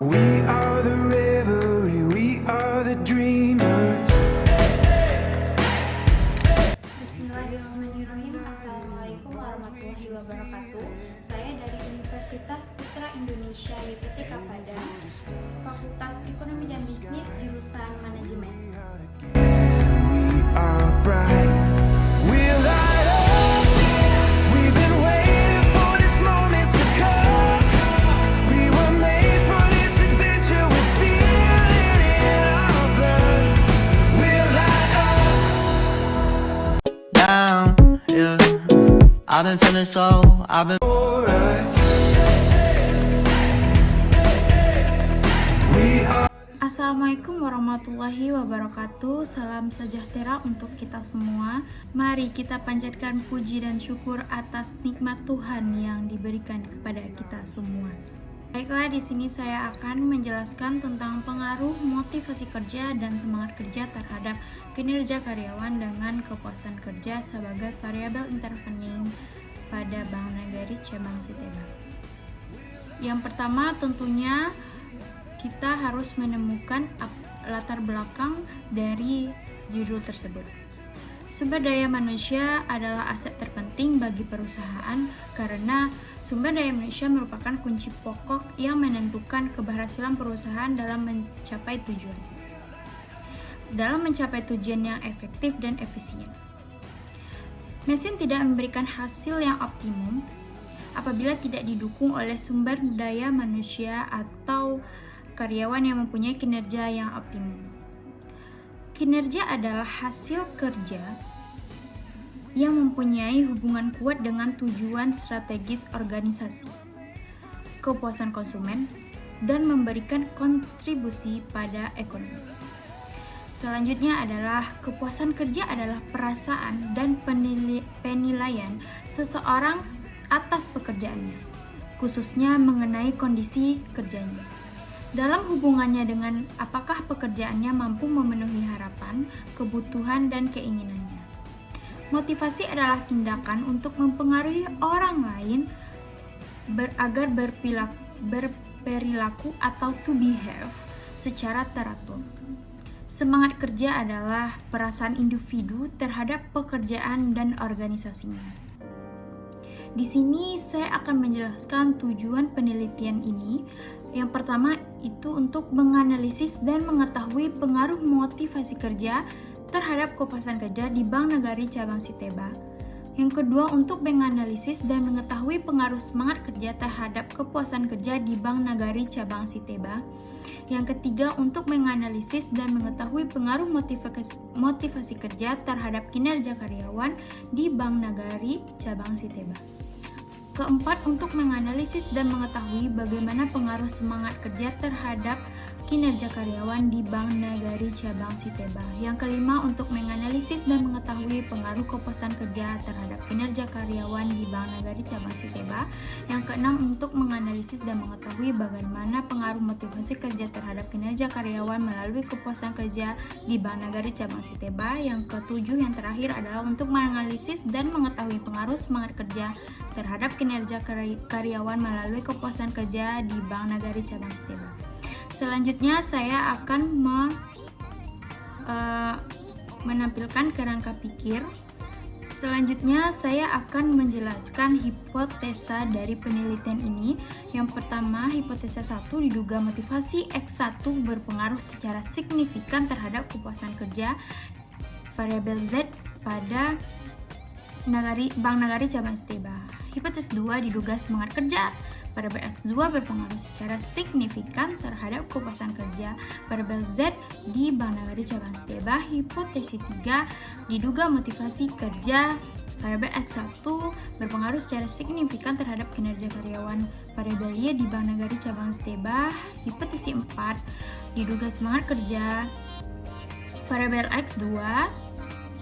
We are the revelry, we are the dreamers. Bismillahirrahmanirrahim. Assalamualaikum warahmatullahi wabarakatuh. Saya dari Universitas Putra Indonesia YPTK Padang, Fakultas Ekonomi dan Bisnis, jurusan Manajemen. We are bright. We'll light up. We've been waiting for this moment to come. We were made for this adventure. We feel it in our blood. We'll light up. Down, yeah. I've been feeling so, For us. We are. Assalamualaikum warahmatullahi wabarakatuh. Salam sejahtera untuk kita semua. Mari kita panjatkan puji dan syukur atas nikmat Tuhan yang diberikan kepada kita semua. Baiklah, di sini saya akan menjelaskan tentang pengaruh motivasi kerja dan semangat kerja terhadap kinerja karyawan dengan kepuasan kerja sebagai variabel intervening pada Bank Nagari Cabang Siteba. Yang pertama tentunya kita harus menemukan latar belakang dari judul tersebut. Sumber daya manusia adalah aset terpenting bagi perusahaan karena sumber daya manusia merupakan kunci pokok yang menentukan keberhasilan perusahaan dalam mencapai tujuan. Yang efektif dan efisien. Mesin tidak memberikan hasil yang optimum apabila tidak didukung oleh sumber daya manusia atau karyawan yang mempunyai kinerja yang optimum. Kinerja adalah hasil kerja yang mempunyai hubungan kuat dengan tujuan strategis organisasi, kepuasan konsumen, dan memberikan kontribusi pada ekonomi. Selanjutnya adalah kepuasan kerja adalah perasaan dan penilaian seseorang atas pekerjaannya, khususnya mengenai kondisi kerjanya. Dalam hubungannya dengan apakah pekerjaannya mampu memenuhi harapan, kebutuhan, dan keinginannya. Motivasi adalah tindakan untuk mempengaruhi orang lain agar berperilaku atau to behave secara teratur. Semangat kerja adalah perasaan individu terhadap pekerjaan dan organisasinya. Di sini saya akan menjelaskan tujuan penelitian ini. Yang pertama itu untuk menganalisis dan mengetahui pengaruh motivasi kerja terhadap kepuasan kerja di Bank Nagari Cabang Siteba. Yang kedua untuk menganalisis dan mengetahui pengaruh semangat kerja terhadap kepuasan kerja di Bank Nagari Cabang Siteba. Yang ketiga untuk menganalisis dan mengetahui pengaruh motivasi kerja terhadap kinerja karyawan di Bank Nagari Cabang Siteba. Keempat, untuk menganalisis dan mengetahui bagaimana pengaruh semangat kerja terhadap kinerja karyawan di Bank Nagari Cabang Siteba. Yang kelima, untuk menganalisis dan mengetahui pengaruh kepuasan kerja terhadap kinerja karyawan di Bank Nagari Cabang Siteba. Yang keenam, untuk menganalisis dan mengetahui bagaimana pengaruh motivasi kerja terhadap kinerja karyawan melalui kepuasan kerja di Bank Nagari Cabang Siteba. Yang ketujuh, yang terakhir adalah untuk menganalisis dan mengetahui pengaruh semangat kerja terhadap kinerja karyawan melalui kepuasan kerja di Bank Nagari Cabang Siteba. Selanjutnya saya akan menampilkan kerangka pikir. Selanjutnya saya akan menjelaskan hipotesa dari penelitian ini. Yang pertama, hipotesa 1 diduga motivasi X1 berpengaruh secara signifikan terhadap kepuasan kerja variabel Z pada Bank Nagari Cabang Siteba. Hipotesa 2 diduga semangat kerja variabel X2 berpengaruh secara signifikan terhadap kepuasan kerja variabel Z di Bank Nagari Cabang Siteba. Hipotesa 3 diduga motivasi kerja variabel X1 berpengaruh secara signifikan terhadap kinerja karyawan variabel Y di Bank Nagari Cabang Siteba. Hipotesa 4 diduga semangat kerja variabel X2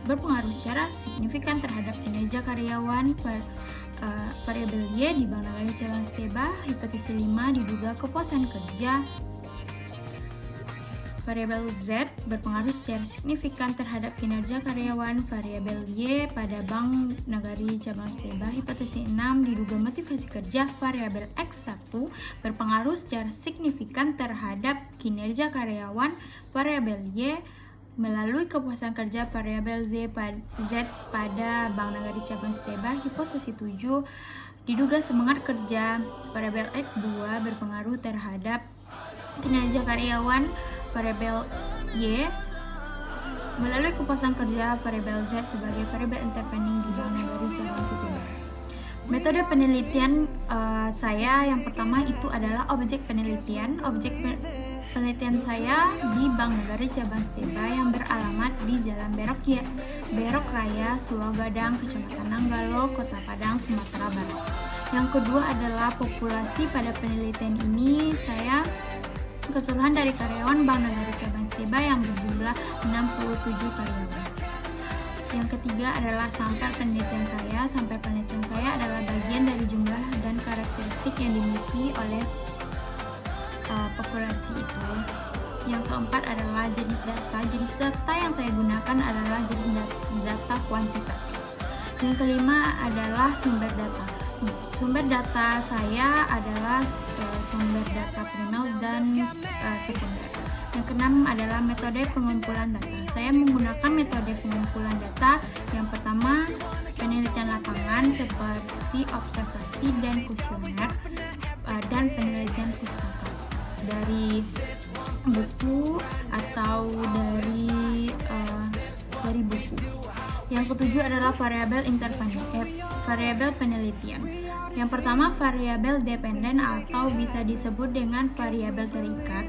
berpengaruh secara signifikan terhadap kinerja karyawan variabel Y di Bank Nagari Cabang Siteba. Hipotesa 5 diduga kepuasan kerja variabel Z berpengaruh secara signifikan terhadap kinerja karyawan. Variabel Y pada Bank Nagari Cabang Steba hipotesis 6 diduga motivasi kerja. Variabel X1 berpengaruh secara signifikan terhadap kinerja karyawan. Variabel Y melalui kepuasan kerja. Variabel Z pada Bank Nagari Cabang Steba hipotesis 7 diduga semangat kerja. Variabel X2 berpengaruh terhadap kinerja karyawan. Variabel Y melalui kepuasan kerja. Variabel Z sebagai variabel intervening di Bank Nagari Cabang Steba. Metode penelitian saya yang pertama itu adalah objek penelitian. Objek penelitian saya di Bank Nagari Cabang Steba yang beralamat di Jalan Berok Raya, Sulogadang, Kecamatan Nanggalo, Kota Padang, Sumatera Barat. Yang kedua adalah populasi. Pada penelitian ini saya keseluruhan dari karyawan Bank Nagari Cabang Steba yang berjumlah 67 karyawan. Yang ketiga adalah sampel penelitian saya. Sampel penelitian saya adalah bagian dari jumlah dan karakteristik yang dimiliki oleh populasi itu. Yang keempat adalah jenis data. Jenis data yang saya gunakan adalah jenis data kuantitatif. Yang kelima adalah sumber data. Sumber data saya adalah sumber data primer dan sekunder. Yang keenam adalah metode pengumpulan data. Saya menggunakan metode pengumpulan data. Yang pertama, penelitian lapangan seperti observasi dan kuesioner dan penelitian pustaka dari buku atau dari buku. Yang ketujuh adalah variabel variabel penelitian. Yang pertama, variabel dependen atau bisa disebut dengan variabel terikat,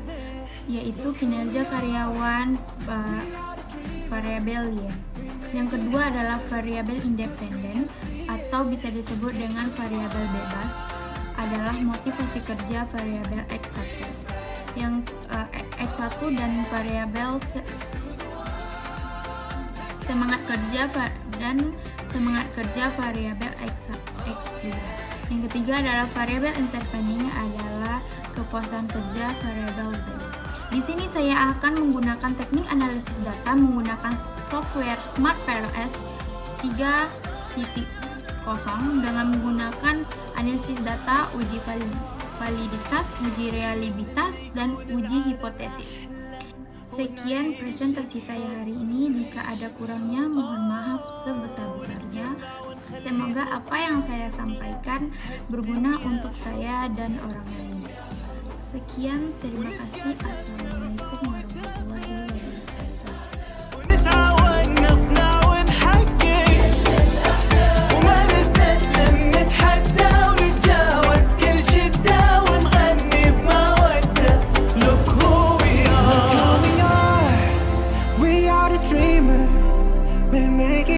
yaitu kinerja karyawan, variabel Y. Yang kedua adalah variabel independen atau bisa disebut dengan variabel bebas, adalah motivasi kerja, variabel X1. Yang X1 dan variabel semangat kerja variabel X2. Yang ketiga adalah variabel intervening adalah kepuasan kerja, variabel Z. Di sini saya akan menggunakan teknik analisis data menggunakan software Smart PLS 3.0 dengan menggunakan analisis data, uji validitas, uji reliabilitas, dan uji hipotesis. Sekian presentasi saya hari ini. Jika ada kurangnya, mohon maaf sebesar-besarnya. Semoga apa yang saya sampaikan berguna untuk saya dan orang lain. Sekian, terima kasih. Assalamualaikum warahmatullahi wabarakatuh.